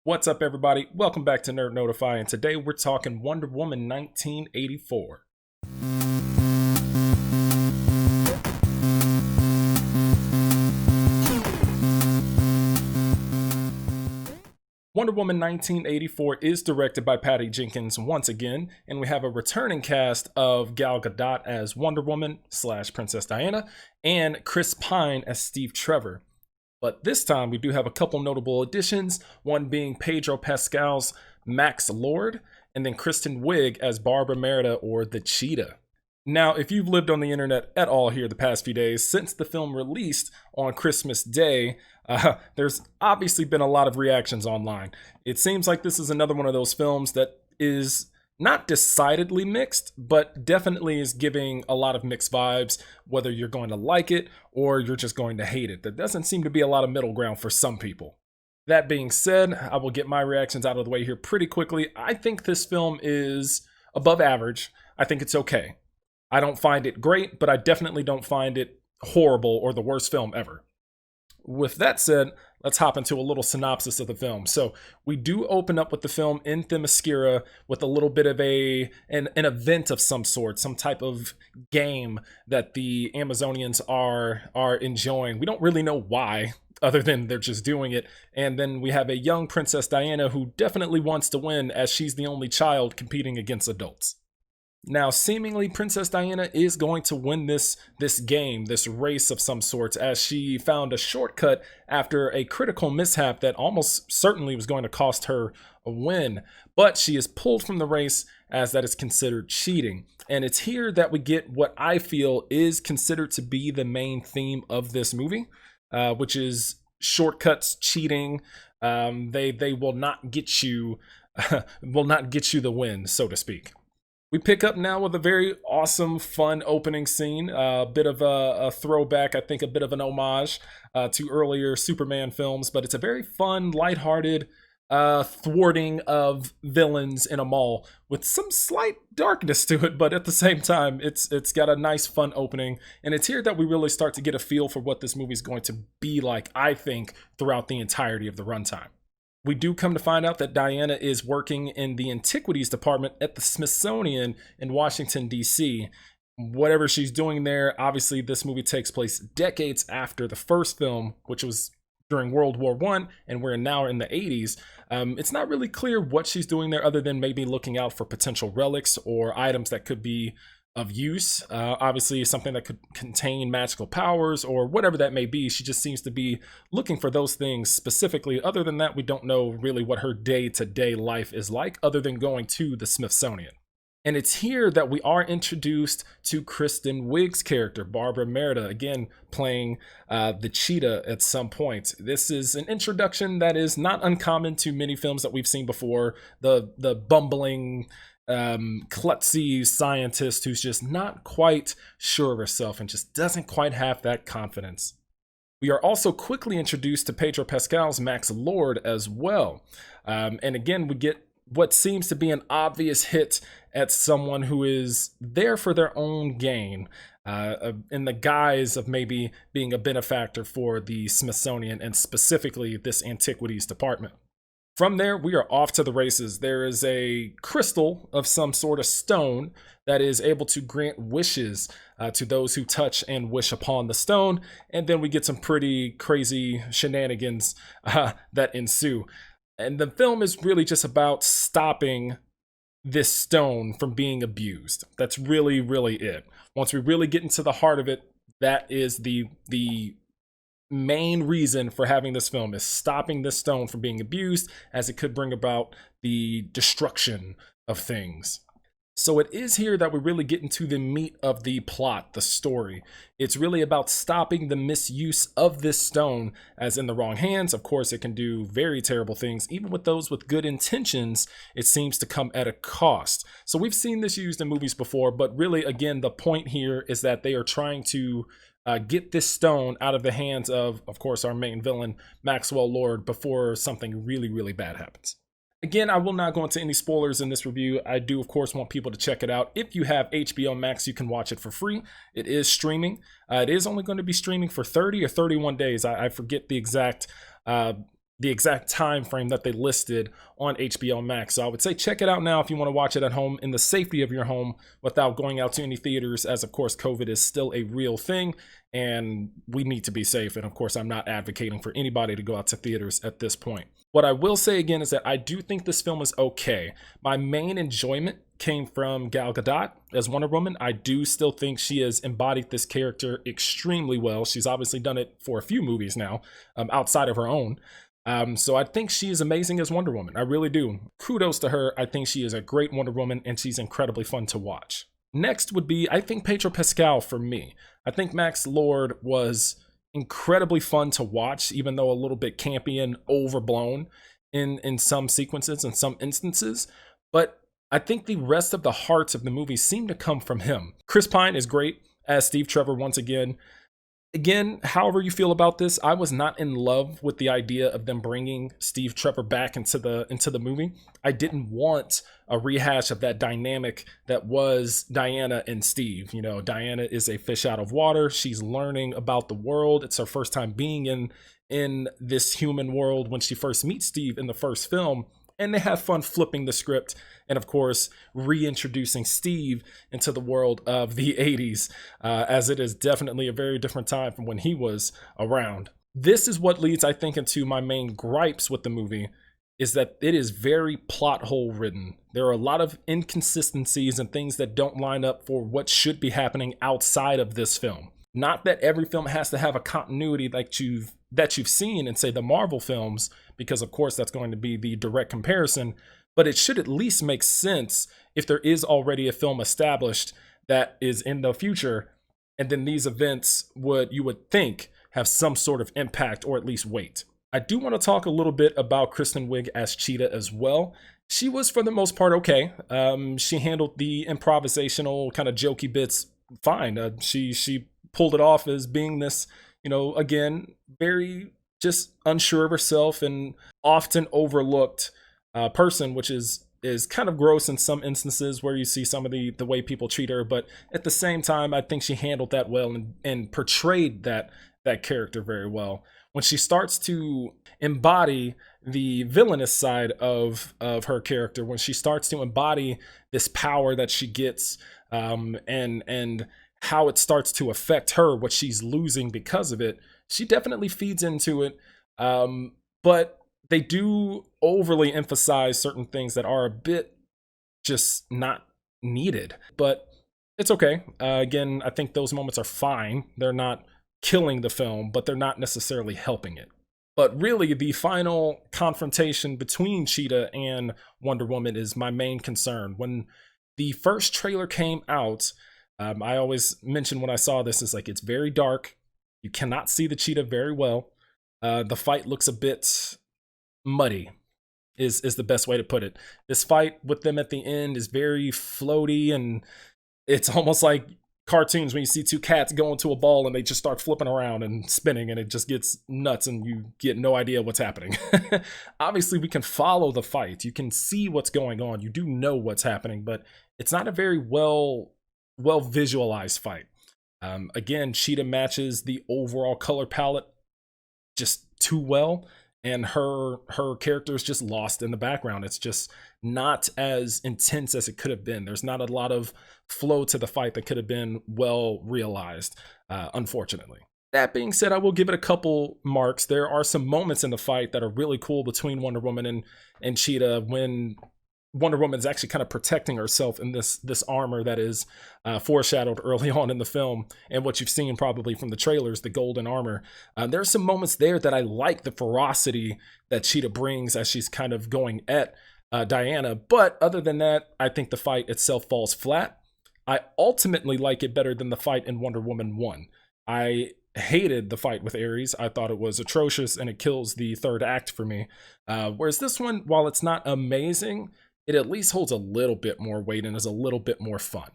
What's up, everybody? Welcome back to Nerd Notify, and today we're talking Wonder Woman 1984. Wonder Woman 1984 is directed by Patty Jenkins once again, and we have a returning cast of Gal Gadot as Wonder Woman / Princess Diana, and Chris Pine as Steve Trevor. But this time we do have a couple notable additions, one being Pedro Pascal's Max Lord, and then Kristen Wiig as Barbara Merida, or the Cheetah. Now, if you've lived on the internet at all here the past few days, since the film released on Christmas Day, there's obviously been a lot of reactions online. It seems like this is another one of those films that is not decidedly mixed, but definitely is giving a lot of mixed vibes, whether you're going to like it or you're just going to hate it. There doesn't seem to be a lot of middle ground for some people. That being said, I will get my reactions out of the way here pretty quickly. I think this film is above average. I think it's okay. I don't find it great, but I definitely don't find it horrible or the worst film ever. With that said, let's hop into a little synopsis of the film. So we do open up with the film in Themyscira with a little bit of an event of some sort, some type of game that the Amazonians are enjoying. We don't really know why, other than they're just doing it. And then we have a young Princess Diana who definitely wants to win, as she's the only child competing against adults. Now, seemingly, Princess Diana is going to win this game, this race of some sorts, as she found a shortcut after a critical mishap that almost certainly was going to cost her a win. But she is pulled from the race, as that is considered cheating. And it's here that we get what I feel is considered to be the main theme of this movie, which is shortcuts, cheating. They will not get you the win, so to speak. We pick up now with a very awesome, fun opening scene, a bit of a throwback, I think a bit of an homage to earlier Superman films, but it's a very fun, lighthearted thwarting of villains in a mall with some slight darkness to it, but at the same time, it's got a nice, fun opening, and it's here that we really start to get a feel for what this movie is going to be like, I think, throughout the entirety of the runtime. We do come to find out that Diana is working in the Antiquities Department at the Smithsonian in Washington, D.C. Whatever she's doing there, obviously this movie takes place decades after the first film, which was during World War I, and we're now in the 80s. It's not really clear what she's doing there, other than maybe looking out for potential relics or items that could be of use. Obviously something that could contain magical powers or whatever that may be. She just seems to be looking for those things specifically. Other than that, we don't know really what her day-to-day life is like, other than going to the Smithsonian. And it's here that we are introduced to Kristen Wiig's character, Barbara Merida, again playing the Cheetah at some point. This is an introduction that is not uncommon to many films that we've seen before. The bumbling, klutzy scientist who's just not quite sure of herself and just doesn't quite have that confidence. We are also quickly introduced to Pedro Pascal's Max Lord as well. And again, we get what seems to be an obvious hit at someone who is there for their own gain, in the guise of maybe being a benefactor for the Smithsonian and specifically this Antiquities Department. From there, we are off to the races. There is a crystal of some sort of stone that is able to grant wishes to those who touch and wish upon the stone. And then we get some pretty crazy shenanigans that ensue. And the film is really just about stopping this stone from being abused. That's really, really it. Once we really get into the heart of it, that is the main reason for having this film, is stopping this stone from being abused, as it could bring about the destruction of things. So it is here that we really get into the meat of the plot, the story. It's really about stopping the misuse of this stone, as in the wrong hands. Of course, it can do very terrible things. Even with those with good intentions, it seems to come at a cost. So we've seen this used in movies before, but really, again, the point here is that they are trying to get this stone out of the hands of course, our main villain, Maxwell Lord, before something really, really bad happens. Again, I will not go into any spoilers in this review. I do, of course, want people to check it out. If you have HBO Max, you can watch it for free. It is streaming. It is only going to be streaming for 30 or 31 days. I forget the exact the exact time frame that they listed on HBO Max. So I would say check it out now if you want to watch it at home in the safety of your home without going out to any theaters, as of course COVID is still a real thing and we need to be safe. And of course, I'm not advocating for anybody to go out to theaters at this point. What I will say again is that I do think this film is okay. My main enjoyment came from Gal Gadot as Wonder Woman. I do still think she has embodied this character extremely well. She's obviously done it for a few movies now, outside of her own. So I think she is amazing as Wonder Woman. I really do. Kudos to her. I think she is a great Wonder Woman and she's incredibly fun to watch. Next would be, I think, Pedro Pascal for me. I think Max Lord was incredibly fun to watch, even though a little bit campy and overblown in some sequences and some instances. But I think the rest of the hearts of the movie seem to come from him. Chris Pine is great as Steve Trevor once again. Again, however you feel about this, I was not in love with the idea of them bringing Steve Trevor back into the movie. I didn't want a rehash of that dynamic that was Diana and Steve. You know, Diana is a fish out of water. She's learning about the world. It's her first time being in this human world when she first meets Steve in the first film. And they have fun flipping the script and, of course, reintroducing Steve into the world of the 80s, as it is definitely a very different time from when he was around. This is what leads, I think, into my main gripes with the movie, is that it is very plot hole ridden. There are a lot of inconsistencies and things that don't line up for what should be happening outside of this film. Not that every film has to have a continuity like that you've seen in, say, the Marvel films, because of course that's going to be the direct comparison, but it should at least make sense if there is already a film established that is in the future, and then these events you would think have some sort of impact or at least weight. I do want to talk a little bit about Kristen Wiig as Cheetah as well. She was, for the most part, okay. She handled the improvisational kind of jokey bits fine. She pulled it off as being this, you know, again, very just unsure of herself and often overlooked person, which is kind of gross in some instances where you see some of the way people treat her. But at the same time, I think she handled that well and portrayed that character very well. When she starts to embody the villainous side of her character, when she starts to embody this power that she gets, and how it starts to affect her, what she's losing because of it, she definitely feeds into it. But they do overly emphasize certain things that are a bit just not needed. But it's okay. Again, I think those moments are fine. They're not killing the film, but they're not necessarily helping it. But really, the final confrontation between Cheetah and Wonder Woman is my main concern. When the first trailer came out, I always mention when I saw this, is like, it's very dark. You cannot see the cheetah very well. The fight looks a bit muddy, is the best way to put it. This fight with them at the end is very floaty, and it's almost like cartoons when you see two cats go into a ball and they just start flipping around and spinning, and it just gets nuts and you get no idea what's happening. Obviously, we can follow the fight. You can see what's going on. You do know what's happening, but it's not a very well visualized fight. Again, Cheetah matches the overall color palette just too well, and her character is just lost in the background. It's just not as intense as it could have been. There's not a lot of flow to the fight that could have been well realized, unfortunately. That being said, I will give it a couple marks. There are some moments in the fight that are really cool between Wonder Woman and Cheetah, when Wonder Woman is actually kind of protecting herself in this armor that is foreshadowed early on in the film, and what you've seen probably from the trailers, the golden armor. There are some moments there that I like, the ferocity that Cheetah brings as she's kind of going at Diana. But other than that, I think the fight itself falls flat. I ultimately like it better than the fight in Wonder Woman 1. I hated the fight with Ares. I thought it was atrocious, and it kills the third act for me. Whereas this one, while it's not amazing, it at least holds a little bit more weight and is a little bit more fun.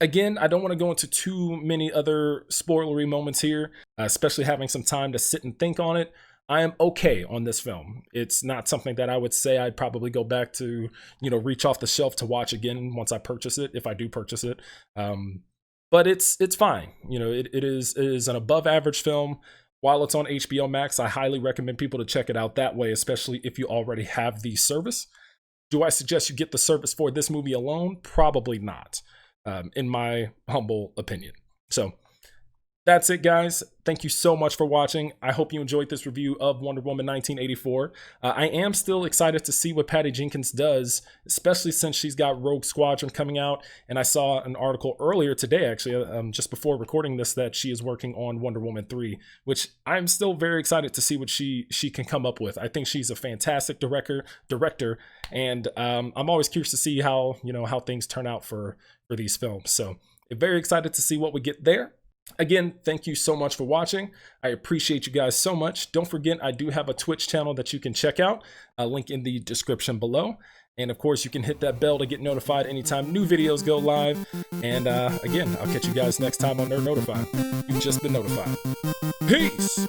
Again, I don't want to go into too many other spoilery moments here, especially having some time to sit and think on it. I am okay on this film. It's not something that I would say I'd probably go back to, reach off the shelf to watch again once I purchase it, if I do purchase it. But it's fine. It is an above average film. while it's on HBO Max, I highly recommend people to check it out that way, especially if you already have the service. Do I suggest you get the service for this movie alone? Probably not, in my humble opinion. So that's it, guys. Thank you so much for watching. I hope you enjoyed this review of Wonder Woman 1984. I am still excited to see what Patty Jenkins does, especially since she's got Rogue Squadron coming out. And I saw an article earlier today, actually, just before recording this, that she is working on Wonder Woman 3, which I'm still very excited to see what she can come up with. I think she's a fantastic director, and I'm always curious to see how things turn out for these films. So very excited to see what we get there. Again, thank you so much for watching. I appreciate you guys so much. Don't forget, I do have a Twitch channel that you can check out. A link in the description below. And of course, you can hit that bell to get notified anytime new videos go live. And again, I'll catch you guys next time on Nerd Notified. You've just been notified. Peace!